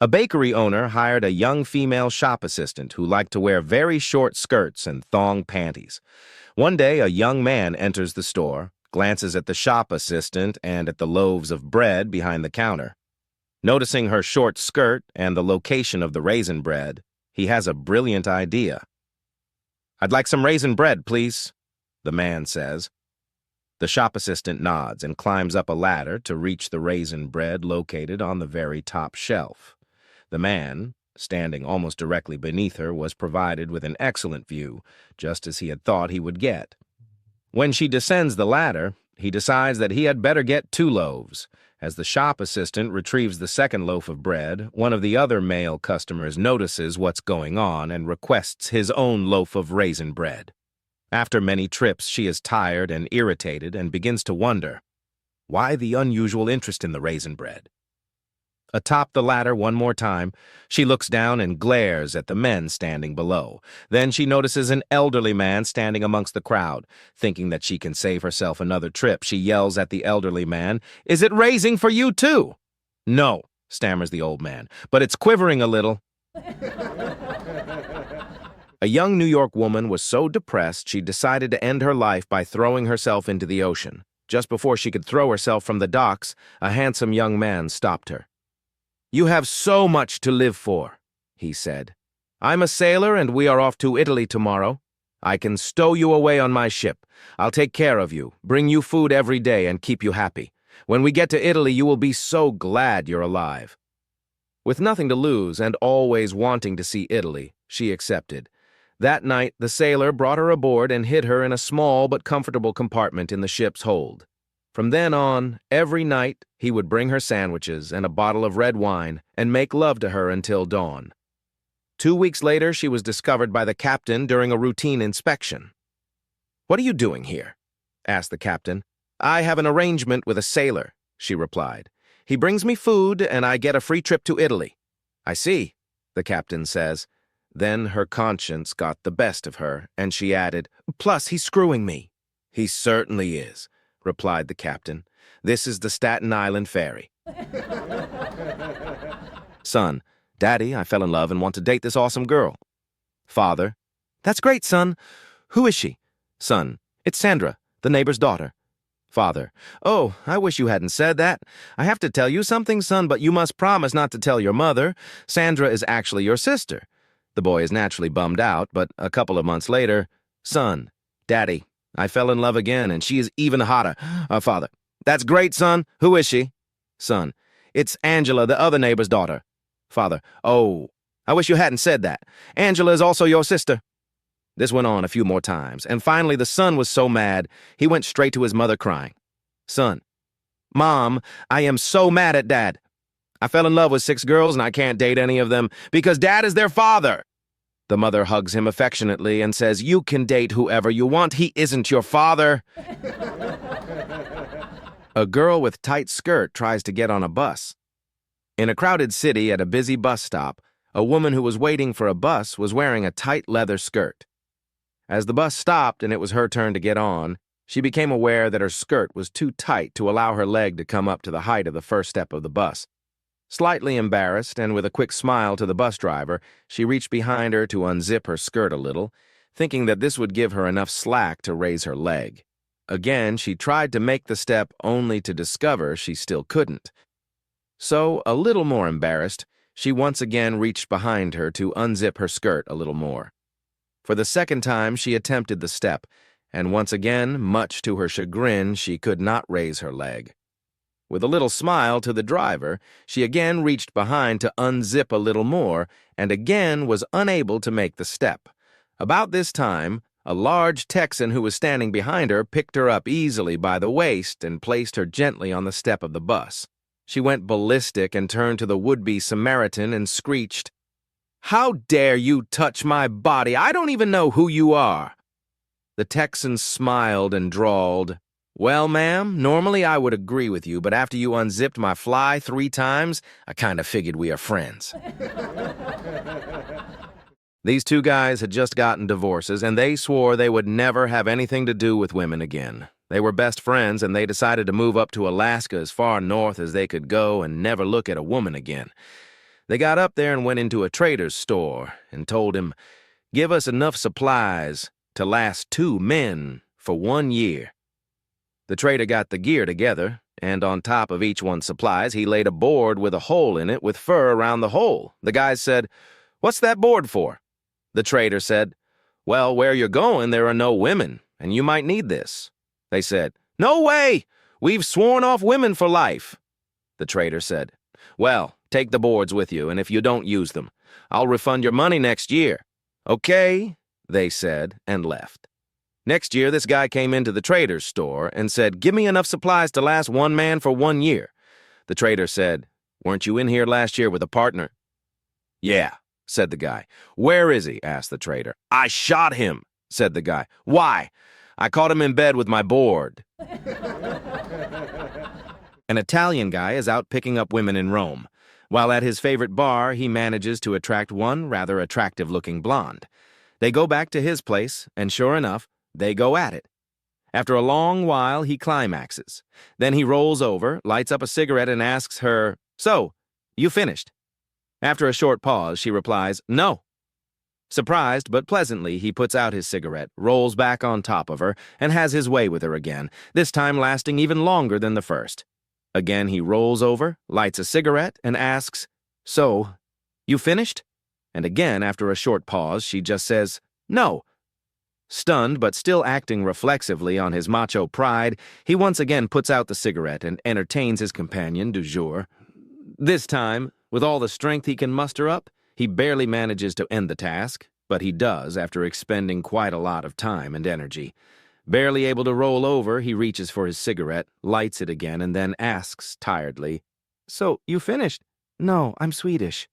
A bakery owner hired a young female shop assistant who liked to wear very short skirts and thong panties. One day, a young man enters the store, glances at the shop assistant and at the loaves of bread behind the counter. Noticing her short skirt and the location of the raisin bread, he has a brilliant idea. "I'd like some raisin bread, please," the man says. The shop assistant nods and climbs up a ladder to reach the raisin bread located on the very top shelf. The man, standing almost directly beneath her, was provided with an excellent view, just as he had thought he would get. When she descends the ladder, he decides that he had better get 2 loaves. As the shop assistant retrieves the second loaf of bread, one of the other male customers notices what's going on and requests his own loaf of raisin bread. After many trips, she is tired and irritated and begins to wonder, why the unusual interest in the raisin bread? Atop the ladder one more time, she looks down and glares at the men standing below. Then she notices an elderly man standing amongst the crowd. Thinking that she can save herself another trip, she yells at the elderly man, "Is it raising for you too?" "No," stammers the old man, "but it's quivering a little." A young New York woman was so depressed she decided to end her life by throwing herself into the ocean. Just before she could throw herself from the docks, a handsome young man stopped her. "You have so much to live for," he said. "I'm a sailor and we are off to Italy tomorrow. I can stow you away on my ship. I'll take care of you, bring you food every day, and keep you happy. When we get to Italy, you will be so glad you're alive." With nothing to lose and always wanting to see Italy, she accepted. That night, the sailor brought her aboard and hid her in a small but comfortable compartment in the ship's hold. From then on, every night, he would bring her sandwiches and a bottle of red wine and make love to her until dawn. 2 weeks later, she was discovered by the captain during a routine inspection. "What are you doing here?" asked the captain. "I have an arrangement with a sailor," she replied. "He brings me food and I get a free trip to Italy." "I see," the captain says. Then her conscience got the best of her, and she added, "Plus, he's screwing me." "He certainly is," replied the captain. "This is the Staten Island ferry." Son: "Daddy, I fell in love and want to date this awesome girl." Father: "That's great, son. Who is she?" Son: "It's Sandra, the neighbor's daughter." Father: "Oh, I wish you hadn't said that. I have to tell you something, son, but you must promise not to tell your mother. Sandra is actually your sister." The boy is naturally bummed out, but a couple of months later, "Son: Daddy, I fell in love again, and she is even hotter." Father: "That's great, son. Who is she?" Son: "It's Angela, the other neighbor's daughter." Father: "Oh, I wish you hadn't said that. Angela is also your sister." This went on a few more times, and finally the son was so mad, he went straight to his mother crying. Son: "Mom, I am so mad at Dad. I fell in love with 6 girls and I can't date any of them because Dad is their father." The mother hugs him affectionately and says, "You can date whoever you want. He isn't your father." A girl with tight skirt tries to get on a bus. In a crowded city at a busy bus stop, a woman who was waiting for a bus was wearing a tight leather skirt. As the bus stopped and it was her turn to get on, she became aware that her skirt was too tight to allow her leg to come up to the height of the first step of the bus. Slightly embarrassed and with a quick smile to the bus driver, she reached behind her to unzip her skirt a little, thinking that this would give her enough slack to raise her leg. Again, she tried to make the step only to discover she still couldn't. So, a little more embarrassed, she once again reached behind her to unzip her skirt a little more. For the second time, she attempted the step, and once again, much to her chagrin, she could not raise her leg. With a little smile to the driver, she again reached behind to unzip a little more, and again was unable to make the step. About this time, a large Texan who was standing behind her picked her up easily by the waist and placed her gently on the step of the bus. She went ballistic and turned to the would-be Samaritan and screeched, "How dare you touch my body? I don't even know who you are." The Texan smiled and drawled, "Well, ma'am, normally I would agree with you, but after you unzipped my fly 3 times, I kind of figured we are friends." These 2 guys had just gotten divorces, and they swore they would never have anything to do with women again. They were best friends, and they decided to move up to Alaska as far north as they could go and never look at a woman again. They got up there and went into a trader's store and told him, "Give us enough supplies to last 2 men for 1 year." The trader got the gear together, and on top of each one's supplies, he laid a board with a hole in it with fur around the hole. The guys said, "What's that board for?" The trader said, "Well, where you're going, there are no women, and you might need this." They said, "No way! We've sworn off women for life." The trader said, "Well, take the boards with you, and if you don't use them, I'll refund your money next year." "Okay," they said, and left. Next year, this guy came into the trader's store and said, "Give me enough supplies to last 1 man for 1 year." The trader said, "Weren't you in here last year with a partner?" "Yeah," said the guy. "Where is he?" asked the trader. "I shot him," said the guy. "Why?" "I caught him in bed with my board." An Italian guy is out picking up women in Rome. While at his favorite bar, he manages to attract one rather attractive-looking blonde. They go back to his place, and sure enough, they go at it. After a long while, he climaxes. Then he rolls over, lights up a cigarette, and asks her, "So, you finished?" After a short pause, she replies, "No." Surprised but pleasantly, he puts out his cigarette, rolls back on top of her, and has his way with her again, this time lasting even longer than the first. Again he rolls over, lights a cigarette, and asks, "So, you finished?" And again, after a short pause, she just says, "No." Stunned but still acting reflexively on his macho pride, he once again puts out the cigarette and entertains his companion du jour. This time, with all the strength he can muster up, he barely manages to end the task, but he does after expending quite a lot of time and energy. Barely able to roll over, he reaches for his cigarette, lights it again, and then asks tiredly, "So, you finished?" "No, I'm Swedish."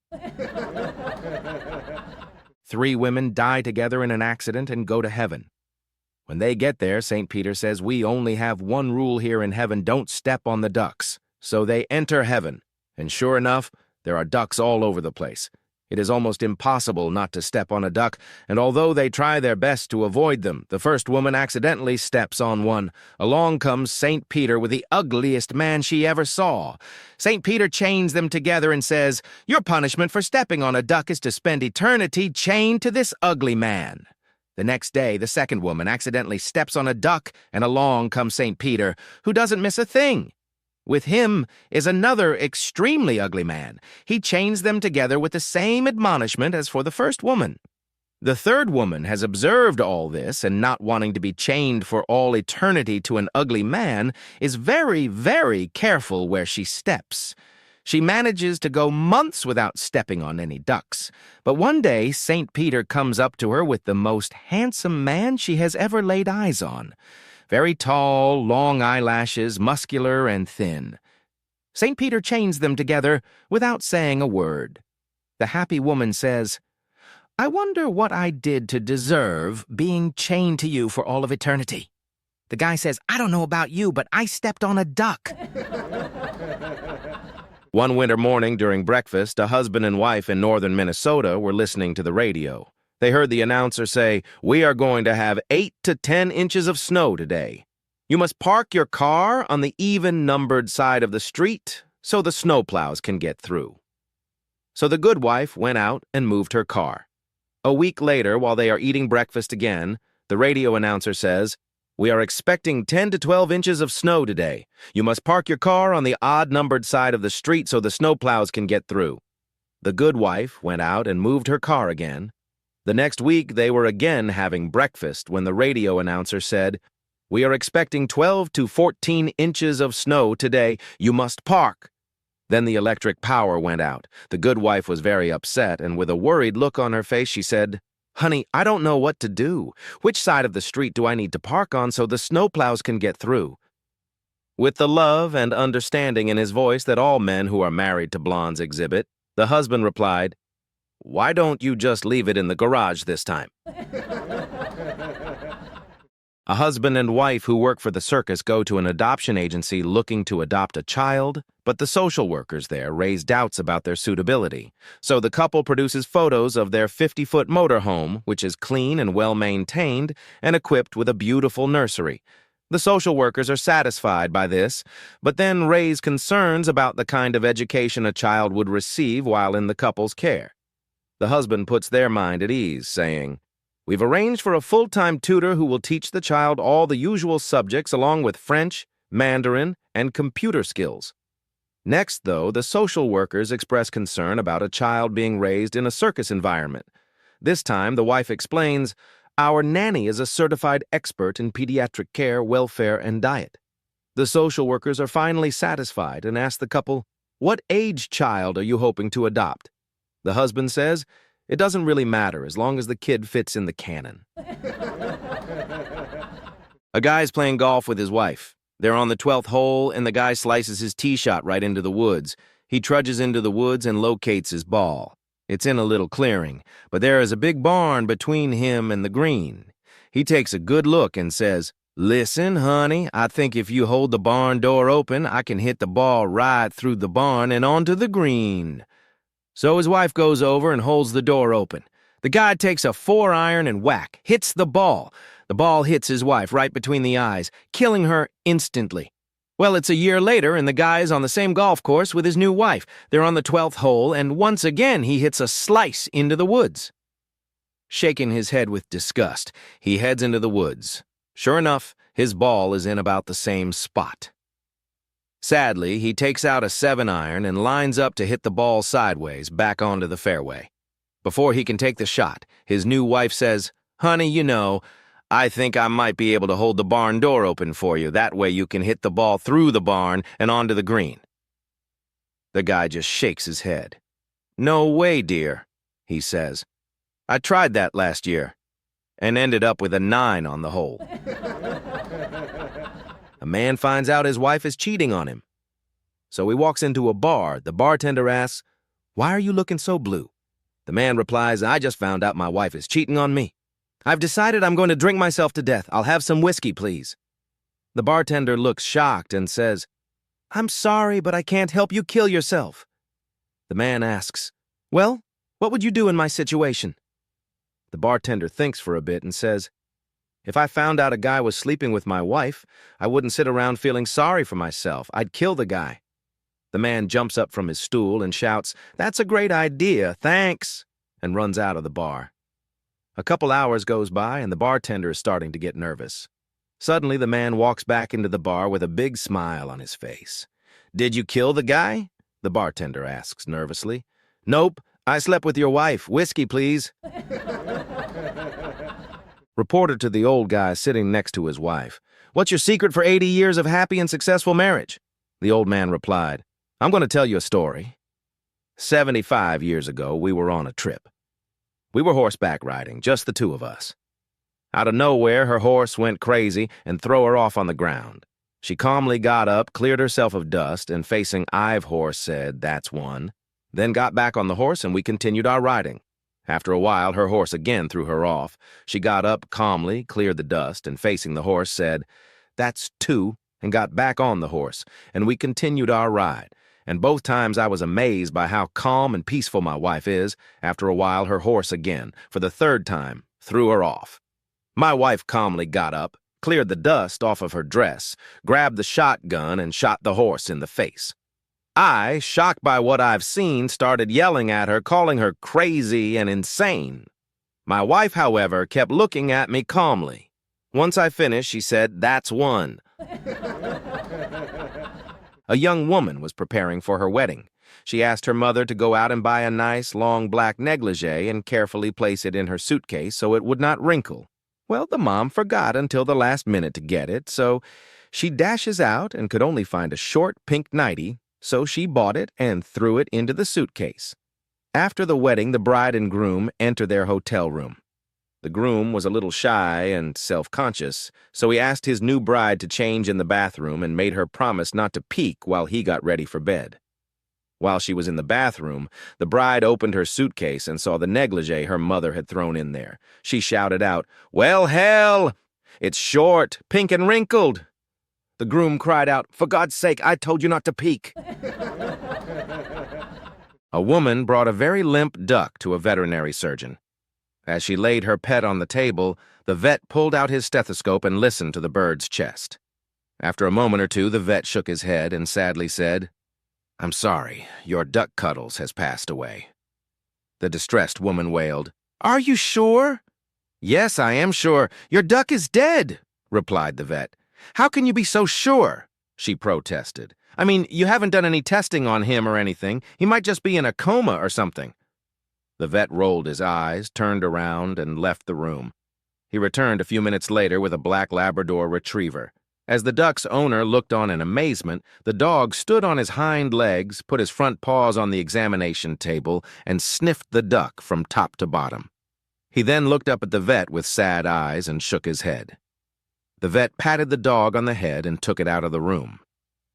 3 women die together in an accident and go to heaven. When they get there, St. Peter says, "We only have one rule here in heaven: don't step on the ducks." So they enter heaven, and sure enough, there are ducks all over the place. It is almost impossible not to step on a duck, and although they try their best to avoid them, the first woman accidentally steps on one. Along comes St. Peter with the ugliest man she ever saw. St. Peter chains them together and says, "Your punishment for stepping on a duck is to spend eternity chained to this ugly man." The next day, the second woman accidentally steps on a duck, and along comes St. Peter, who doesn't miss a thing. With him is another extremely ugly man. He chains them together with the same admonishment as for the first woman. The third woman has observed all this, and not wanting to be chained for all eternity to an ugly man, is very, very careful where she steps. She manages to go months without stepping on any ducks. But one day, St. Peter comes up to her with the most handsome man she has ever laid eyes on. Very tall, long eyelashes, muscular and thin. St. Peter chains them together without saying a word. The happy woman says, "I wonder what I did to deserve being chained to you for all of eternity." The guy says, "I don't know about you, but I stepped on a duck." One winter morning during breakfast, a husband and wife in northern Minnesota were listening to the radio. They heard the announcer say, "We are going to have 8 to 10 inches of snow today. You must park your car on the even-numbered side of the street so the snowplows can get through." So the good wife went out and moved her car. A week later, while they are eating breakfast again, the radio announcer says, "We are expecting 10 to 12 inches of snow today. You must park your car on the odd-numbered side of the street so the snowplows can get through." The good wife went out and moved her car again. The next week, they were again having breakfast when the radio announcer said, "We are expecting 12 to 14 inches of snow today. You must park." Then the electric power went out. The good wife was very upset, and with a worried look on her face, she said, "Honey, I don't know what to do. Which side of the street do I need to park on so the snowplows can get through?" With the love and understanding in his voice that all men who are married to blondes exhibit, the husband replied, "Why don't you just leave it in the garage this time?" A husband and wife who work for the Circus go to an adoption agency looking to adopt a child, but the social workers there raise doubts about their suitability. So the couple produces photos of their 50-foot motorhome, which is clean and well-maintained and equipped with a beautiful nursery. The social workers are satisfied by this, but then raise concerns about the kind of education a child would receive while in the couple's care. The husband puts their mind at ease, saying, "We've arranged for a full-time tutor who will teach the child all the usual subjects along with French, Mandarin, and computer skills." Next, though, the social workers express concern about a child being raised in a circus environment. This time, the wife explains, "Our nanny is a certified expert in pediatric care, welfare, and diet." The social workers are finally satisfied and ask the couple, "What age child are you hoping to adopt?" The husband says, "It doesn't really matter as long as the kid fits in the canon." A guy's playing golf with his wife. They're on the 12th hole, and the guy slices his tee shot right into the woods. He trudges into the woods and locates his ball. It's in a little clearing, but there is a big barn between him and the green. He takes a good look and says, "Listen, honey, I think if you hold the barn door open, I can hit the ball right through the barn and onto the green." So his wife goes over and holds the door open. The guy takes a 4-iron and whack, hits the ball. The ball hits his wife right between the eyes, killing her instantly. Well, it's a year later, and the guy's on the same golf course with his new wife. They're on the 12th hole, and once again he hits a slice into the woods. Shaking his head with disgust, he heads into the woods. Sure enough, his ball is in about the same spot. Sadly, he takes out a 7-iron and lines up to hit the ball sideways back onto the fairway. Before he can take the shot, his new wife says, "Honey, I think I might be able to hold the barn door open for you. That way you can hit the ball through the barn and onto the green." The guy just shakes his head. "No way, dear," he says. "I tried that last year and ended up with a 9 on the hole." A man finds out his wife is cheating on him. So he walks into a bar. The bartender asks, "Why are you looking so blue?" The man replies, "I just found out my wife is cheating on me. I've decided I'm going to drink myself to death. I'll have some whiskey, please." The bartender looks shocked and says, "I'm sorry, but I can't help you kill yourself." The man asks, "Well, what would you do in my situation?" The bartender thinks for a bit and says, "If I found out a guy was sleeping with my wife, I wouldn't sit around feeling sorry for myself. I'd kill the guy." The man jumps up from his stool and shouts, "That's a great idea, thanks," and runs out of the bar. A couple hours goes by and the bartender is starting to get nervous. Suddenly the man walks back into the bar with a big smile on his face. "Did you kill the guy?" the bartender asks nervously. "Nope, I slept with your wife. Whiskey, please." Reported to the old guy sitting next to his wife, "What's your secret for 80 years of happy and successful marriage?" The old man replied, "I'm going to tell you a story. 75 years ago, we were on a trip. We were horseback riding, just the two of us. Out of nowhere, her horse went crazy and threw her off on the ground. She calmly got up, cleared herself of dust, and facing I've horse said, 'That's one,' then got back on the horse and we continued our riding. After a while, her horse again threw her off. She got up calmly, cleared the dust, and facing the horse said, 'That's two,' and got back on the horse, and we continued our ride. And both times I was amazed by how calm and peaceful my wife is. After a while, her horse again, for the third time, threw her off. My wife calmly got up, cleared the dust off of her dress, grabbed the shotgun, and shot the horse in the face. I, shocked by what I've seen, started yelling at her, calling her crazy and insane. My wife, however, kept looking at me calmly. Once I finished, she said, 'That's one.'" A young woman was preparing for her wedding. She asked her mother to go out and buy a nice, long black negligee and carefully place it in her suitcase so it would not wrinkle. Well, the mom forgot until the last minute to get it, so she dashes out and could only find a short pink nighty, so she bought it and threw it into the suitcase. After the wedding, the bride and groom enter their hotel room. The groom was a little shy and self-conscious, so he asked his new bride to change in the bathroom and made her promise not to peek while he got ready for bed. While she was in the bathroom, the bride opened her suitcase and saw the negligee her mother had thrown in there. She shouted out, "Well, hell! It's short, pink, and wrinkled." The groom cried out, "For God's sake, I told you not to peek." A woman brought a very limp duck to a veterinary surgeon. As she laid her pet on the table, the vet pulled out his stethoscope and listened to the bird's chest. After a moment or two, the vet shook his head and sadly said, "I'm sorry, your duck Cuddles has passed away." The distressed woman wailed, "Are you sure?" "Yes, I am sure. Your duck is dead," replied the vet. "How can you be so sure?" she protested. "I mean, you haven't done any testing on him or anything. He might just be in a coma or something." The vet rolled his eyes, turned around, and left the room. He returned a few minutes later with a black Labrador retriever. As the duck's owner looked on in amazement, the dog stood on his hind legs, put his front paws on the examination table, and sniffed the duck from top to bottom. He then looked up at the vet with sad eyes and shook his head. The vet patted the dog on the head and took it out of the room.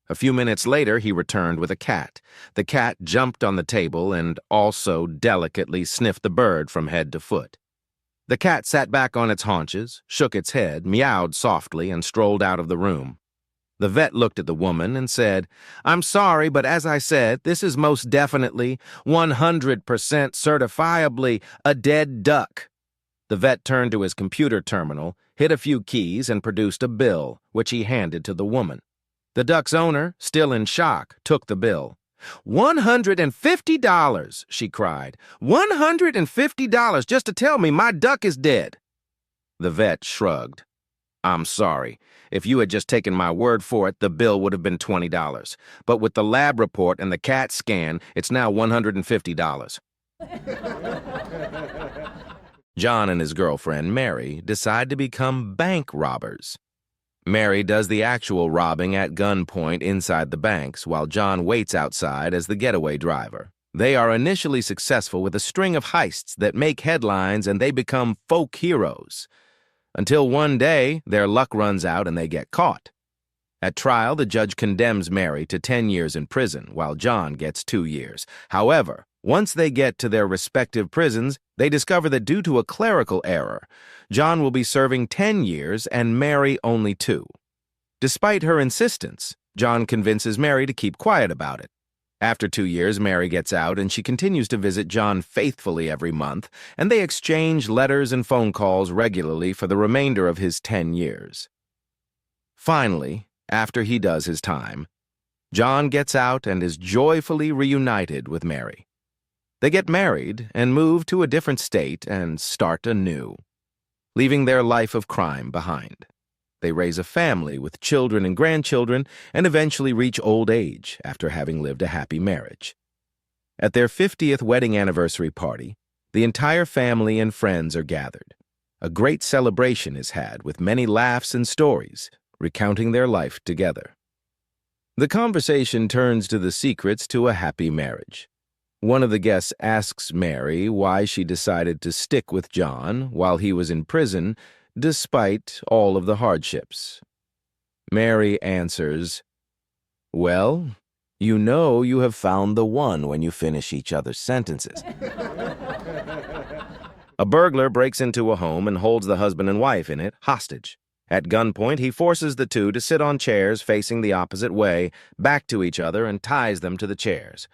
A few minutes later, he returned with a cat. The cat jumped on the table and also delicately sniffed the bird from head to foot. The cat sat back on its haunches, shook its head, meowed softly, and strolled out of the room. The vet looked at the woman and said, "I'm sorry, but as I said, this is most definitely, 100% certifiably, a dead duck." The vet turned to his computer terminal, hit a few keys, and produced a bill, which he handed to the woman. The duck's owner, still in shock, took the bill. $150, she cried. $150 just to tell me my duck is dead. The vet shrugged. "I'm sorry. If you had just taken my word for it, the bill would have been $20. But with the lab report and the CAT scan, it's now $150. John and his girlfriend, Mary, decide to become bank robbers. Mary does the actual robbing at gunpoint inside the banks, while John waits outside as the getaway driver. They are initially successful with a string of heists that make headlines, and they become folk heroes. Until one day, their luck runs out and they get caught. At trial, the judge condemns Mary to 10 years in prison, while John gets 2 years. However, once they get to their respective prisons, they discover that due to a clerical error, John will be serving 10 years and Mary only 2. Despite her insistence, John convinces Mary to keep quiet about it. After 2 years, Mary gets out and she continues to visit John faithfully every month, and they exchange letters and phone calls regularly for the remainder of his 10 years. Finally, after he does his time, John gets out and is joyfully reunited with Mary. They get married and move to a different state and start anew, leaving their life of crime behind. They raise a family with children and grandchildren and eventually reach old age after having lived a happy marriage. At their 50th wedding anniversary party, the entire family and friends are gathered. A great celebration is had with many laughs and stories, recounting their life together. The conversation turns to the secrets to a happy marriage. One of the guests asks Mary why she decided to stick with John while he was in prison, despite all of the hardships. Mary answers, "Well, you know you have found the one when you finish each other's sentences." A burglar breaks into a home and holds the husband and wife in it hostage. At gunpoint, he forces the two to sit on chairs facing the opposite way, back to each other, and ties them to the chairs.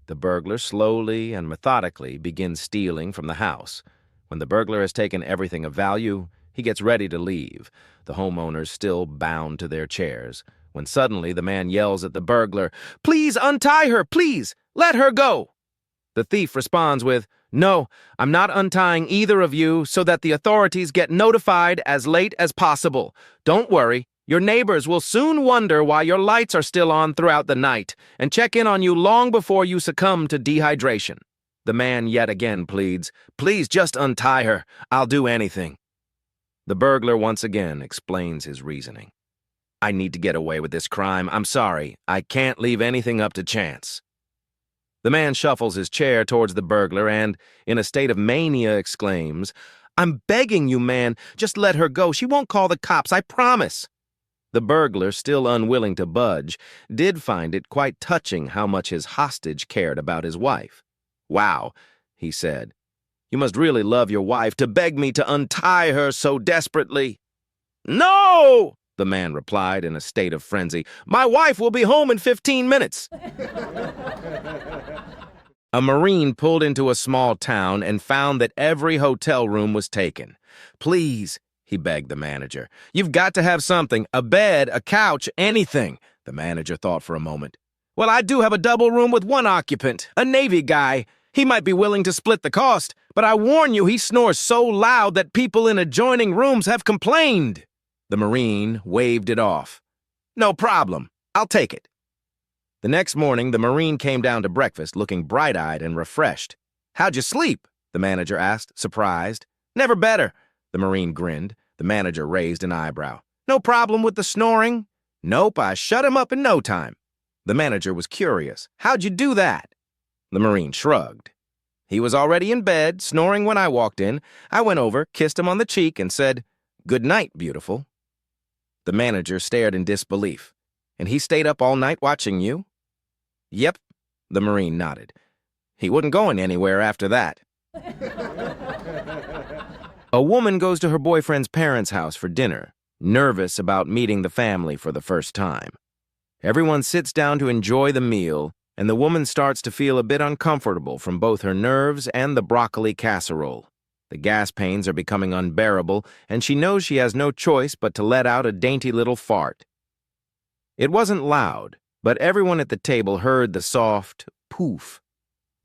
The burglar slowly and methodically begins stealing from the house. When the burglar has taken everything of value, he gets ready to leave, the homeowners still bound to their chairs, when suddenly the man yells at the burglar, "Please untie her, please! Let her go!" The thief responds with, "No, I'm not untying either of you so that the authorities get notified as late as possible. Don't worry. Your neighbors will soon wonder why your lights are still on throughout the night and check in on you long before you succumb to dehydration." The man yet again pleads, "Please just untie her. I'll do anything." The burglar once again explains his reasoning. "I need to get away with this crime. I'm sorry. I can't leave anything up to chance." The man shuffles his chair towards the burglar and, in a state of mania, exclaims, "I'm begging you, man, just let her go. She won't call the cops, I promise." The burglar, still unwilling to budge, did find it quite touching how much his hostage cared about his wife. "Wow," he said. "You must really love your wife to beg me to untie her so desperately." "No!" the man replied in a state of frenzy. "My wife will be home in 15 minutes. A Marine pulled into a small town and found that every hotel room was taken. "Please," he begged the manager. "You've got to have something. A bed, a couch, anything." The manager thought for a moment. "Well, I do have a double room with one occupant, a Navy guy. He might be willing to split the cost, but I warn you, he snores so loud that people in adjoining rooms have complained." The Marine waved it off. "No problem. I'll take it." The next morning, the Marine came down to breakfast looking bright-eyed and refreshed. "How'd you sleep?" the manager asked, surprised. "Never better." The Marine grinned. The manager raised an eyebrow. "No problem with the snoring?" "Nope, I shut him up in no time." The manager was curious. "How'd you do that?" The Marine shrugged. "He was already in bed, snoring when I walked in. I went over, kissed him on the cheek, and said, 'Good night, beautiful.'" The manager stared in disbelief. "And he stayed up all night watching you?" "Yep," the Marine nodded. "He wasn't going anywhere after that." A woman goes to her boyfriend's parents' house for dinner, nervous about meeting the family for the first time. Everyone sits down to enjoy the meal, and the woman starts to feel a bit uncomfortable from both her nerves and the broccoli casserole. The gas pains are becoming unbearable, and she knows she has no choice but to let out a dainty little fart. It wasn't loud, but everyone at the table heard the soft poof.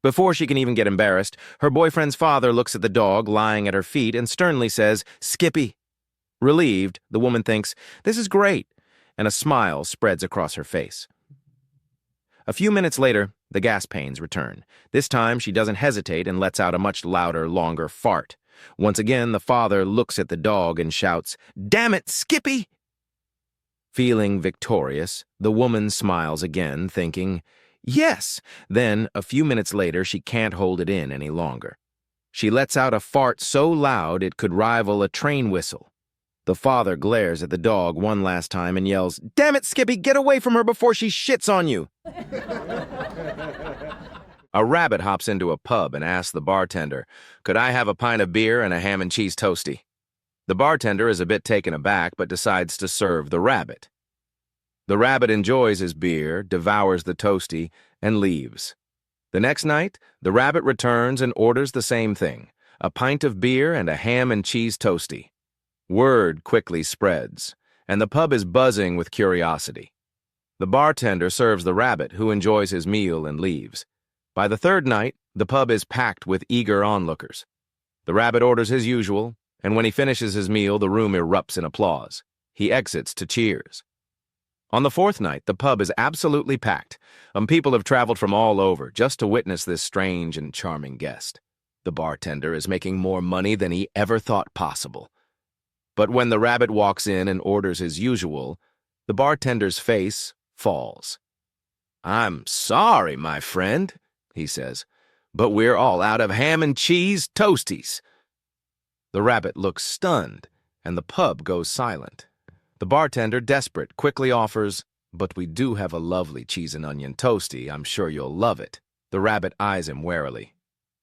Before she can even get embarrassed, her boyfriend's father looks at the dog lying at her feet and sternly says, "Skippy." Relieved, the woman thinks, "This is great," and a smile spreads across her face. A few minutes later, the gas pains return. This time, she doesn't hesitate and lets out a much louder, longer fart. Once again, the father looks at the dog and shouts, "Damn it, Skippy!" Feeling victorious, the woman smiles again, thinking, "Yes." Then, a few minutes later, she can't hold it in any longer. She lets out a fart so loud it could rival a train whistle. The father glares at the dog one last time and yells, "Damn it, Skippy, get away from her before she shits on you." A rabbit hops into a pub and asks the bartender, "Could I have a pint of beer and a ham and cheese toastie?" The bartender is a bit taken aback but decides to serve the rabbit. The rabbit enjoys his beer, devours the toastie, and leaves. The next night, the rabbit returns and orders the same thing, a pint of beer and a ham and cheese toastie. Word quickly spreads, and the pub is buzzing with curiosity. The bartender serves the rabbit, who enjoys his meal and leaves. By the third night, the pub is packed with eager onlookers. The rabbit orders his usual, and when he finishes his meal, the room erupts in applause. He exits to cheers. On the fourth night, the pub is absolutely packed, and people have traveled from all over just to witness this strange and charming guest. The bartender is making more money than he ever thought possible. But when the rabbit walks in and orders his usual, the bartender's face falls. "I'm sorry, my friend," he says, "but we're all out of ham and cheese toasties." The rabbit looks stunned, and the pub goes silent. The bartender, desperate, quickly offers, "But we do have a lovely cheese and onion toastie. I'm sure you'll love it." The rabbit eyes him warily.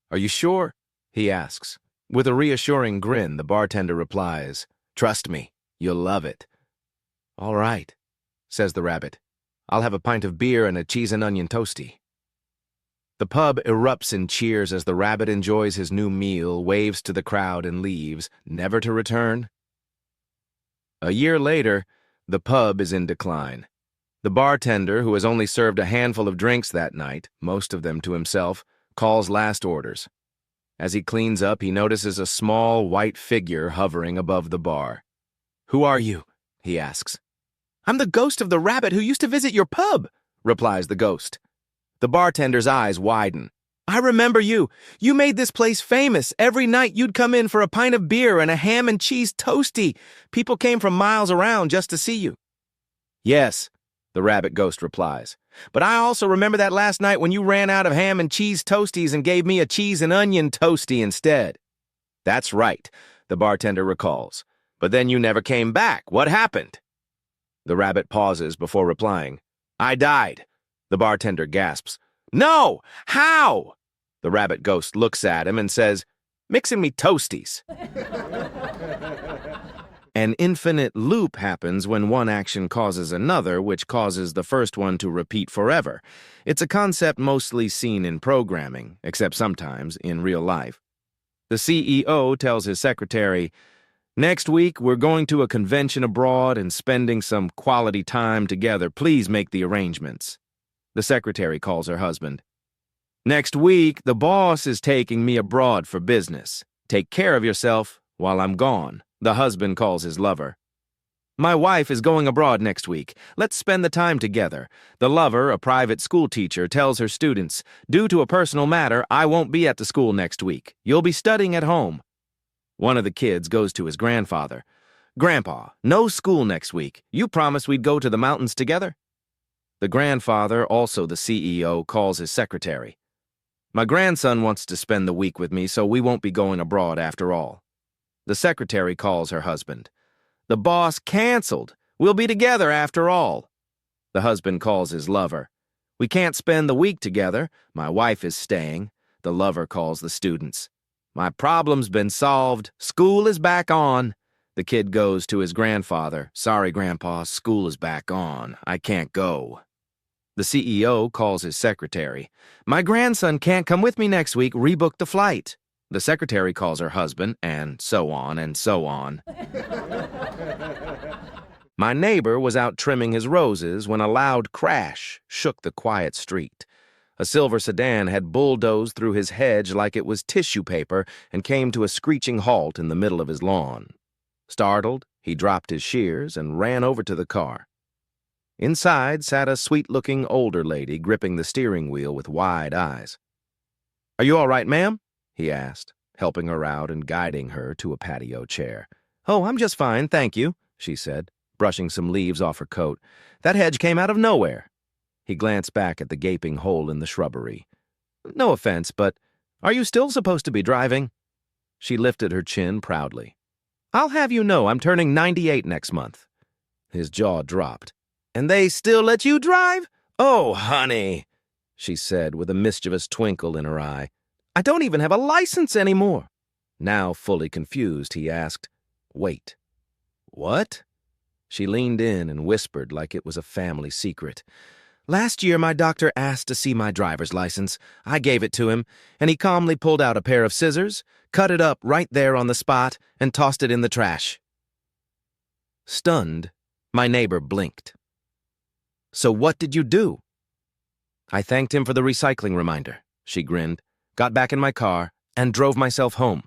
"Are you sure?" he asks. With a reassuring grin, the bartender replies, "Trust me, you'll love it." "All right," says the rabbit. "I'll have a pint of beer and a cheese and onion toastie." The pub erupts in cheers as the rabbit enjoys his new meal, waves to the crowd, and leaves, never to return. A year later, the pub is in decline. The bartender, who has only served a handful of drinks that night, most of them to himself, calls last orders. As he cleans up, he notices a small white figure hovering above the bar. "Who are you?" he asks. "I'm the ghost of the rabbit who used to visit your pub," replies the ghost. The bartender's eyes widen. "I remember you. You made this place famous. Every night you'd come in for a pint of beer and a ham and cheese toastie. People came from miles around just to see you." "Yes," the rabbit ghost replies. "But I also remember that last night when you ran out of ham and cheese toasties and gave me a cheese and onion toastie instead." "That's right," the bartender recalls. "But then you never came back. What happened?" The rabbit pauses before replying. "I died." The bartender gasps. "No! How?" The rabbit ghost looks at him and says, "Mixing me toasties." An infinite loop happens when one action causes another, which causes the first one to repeat forever. It's a concept mostly seen in programming, except sometimes in real life. The CEO tells his secretary, Next week, we're going to a convention abroad and spending some quality time together. Please make the arrangements. The secretary calls her husband. Next week, the boss is taking me abroad for business. Take care of yourself while I'm gone, the husband calls his lover. My wife is going abroad next week. Let's spend the time together. The lover, a private school teacher, tells her students, due to a personal matter, I won't be at the school next week. You'll be studying at home. One of the kids goes to his grandfather. Grandpa, no school next week. You promised we'd go to the mountains together? The grandfather, also the CEO, calls his secretary. My grandson wants to spend the week with me, so we won't be going abroad after all. The secretary calls her husband. The boss canceled. We'll be together after all. The husband calls his lover. We can't spend the week together. My wife is staying. The lover calls the students. My problem's been solved. School is back on. The kid goes to his grandfather. Sorry, Grandpa, school is back on. I can't go. The CEO calls his secretary. My grandson can't come with me next week. Rebook the flight. The secretary calls her husband, and so on and so on. My neighbor was out trimming his roses when a loud crash shook the quiet street. A silver sedan had bulldozed through his hedge like it was tissue paper and came to a screeching halt in the middle of his lawn. Startled, he dropped his shears and ran over to the car. Inside sat a sweet-looking older lady gripping the steering wheel with wide eyes. Are you all right, ma'am? He asked, helping her out and guiding her to a patio chair. Oh, I'm just fine, thank you, she said, brushing some leaves off her coat. That hedge came out of nowhere. He glanced back at the gaping hole in the shrubbery. No offense, but are you still supposed to be driving? She lifted her chin proudly. I'll have you know I'm turning 98 next month. His jaw dropped. And they still let you drive? Oh, honey, she said with a mischievous twinkle in her eye. I don't even have a license anymore. Now fully confused, he asked, Wait. What? She leaned in and whispered like it was a family secret. Last year, my doctor asked to see my driver's license. I gave it to him, and he calmly pulled out a pair of scissors, cut it up right there on the spot, and tossed it in the trash. Stunned, my neighbor blinked. So what did you do? I thanked him for the recycling reminder, she grinned, got back in my car, and drove myself home.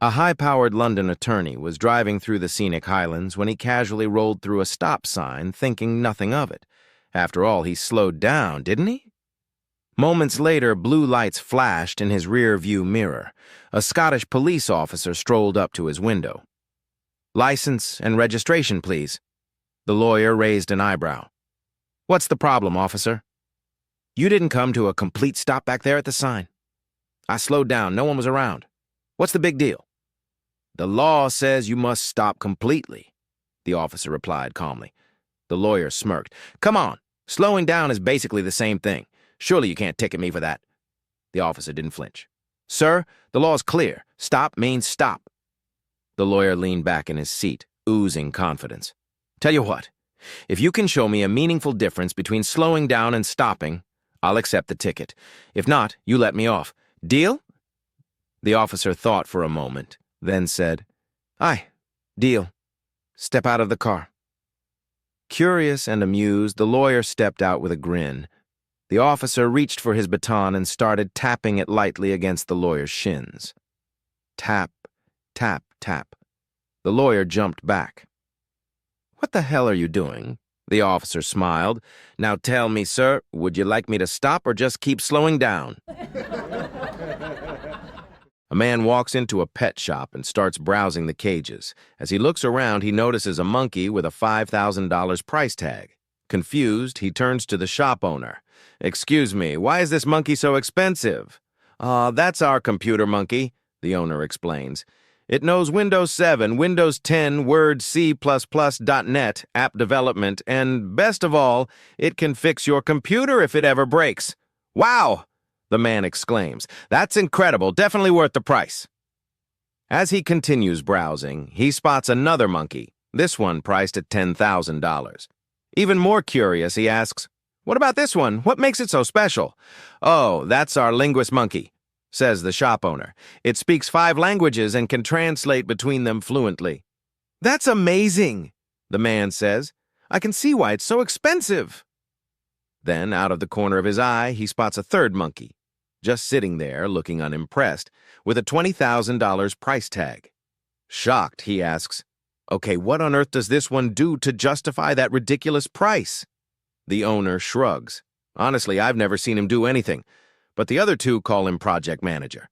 A high-powered London attorney was driving through the scenic highlands when he casually rolled through a stop sign, thinking nothing of it. After all, he slowed down, didn't he? Moments later, blue lights flashed in his rear-view mirror. A Scottish police officer strolled up to his window. License and registration, please. The lawyer raised an eyebrow. What's the problem, officer? You didn't come to a complete stop back there at the sign. I slowed down. No one was around. What's the big deal? The law says you must stop completely, the officer replied calmly. The lawyer smirked. Come on, slowing down is basically the same thing. Surely you can't ticket me for that. The officer didn't flinch. Sir, the law's clear. Stop means stop. The lawyer leaned back in his seat, oozing confidence. Tell you what, if you can show me a meaningful difference between slowing down and stopping, I'll accept the ticket. If not, you let me off. Deal? The officer thought for a moment, then said, Aye, deal. Step out of the car. Curious and amused, the lawyer stepped out with a grin. The officer reached for his baton and started tapping it lightly against the lawyer's shins. Tap, tap, tap. The lawyer jumped back. What the hell are you doing? The officer smiled. Now tell me, sir, would you like me to stop or just keep slowing down? A man walks into a pet shop and starts browsing the cages. As he looks around, he notices a monkey with a $5,000 price tag. Confused, he turns to the shop owner. Excuse me, why is this monkey so expensive? That's our computer monkey, the owner explains. It knows Windows 7, Windows 10, Word, C++, .NET, app development, and best of all, it can fix your computer if it ever breaks. Wow! The man exclaims. That's incredible, definitely worth the price. As he continues browsing, he spots another monkey, this one priced at $10,000. Even more curious, he asks, what about this one? What makes it so special? Oh, that's our linguist monkey. says the shop owner. It speaks 5 languages and can translate between them fluently. That's amazing, the man says. I can see why it's so expensive. Then, out of the corner of his eye, he spots a third monkey, just sitting there, looking unimpressed, with a $20,000 price tag. Shocked, he asks, "Okay, what on earth does this one do to justify that ridiculous price?" The owner shrugs. "Honestly, I've never seen him do anything, but the other 2 call him project manager."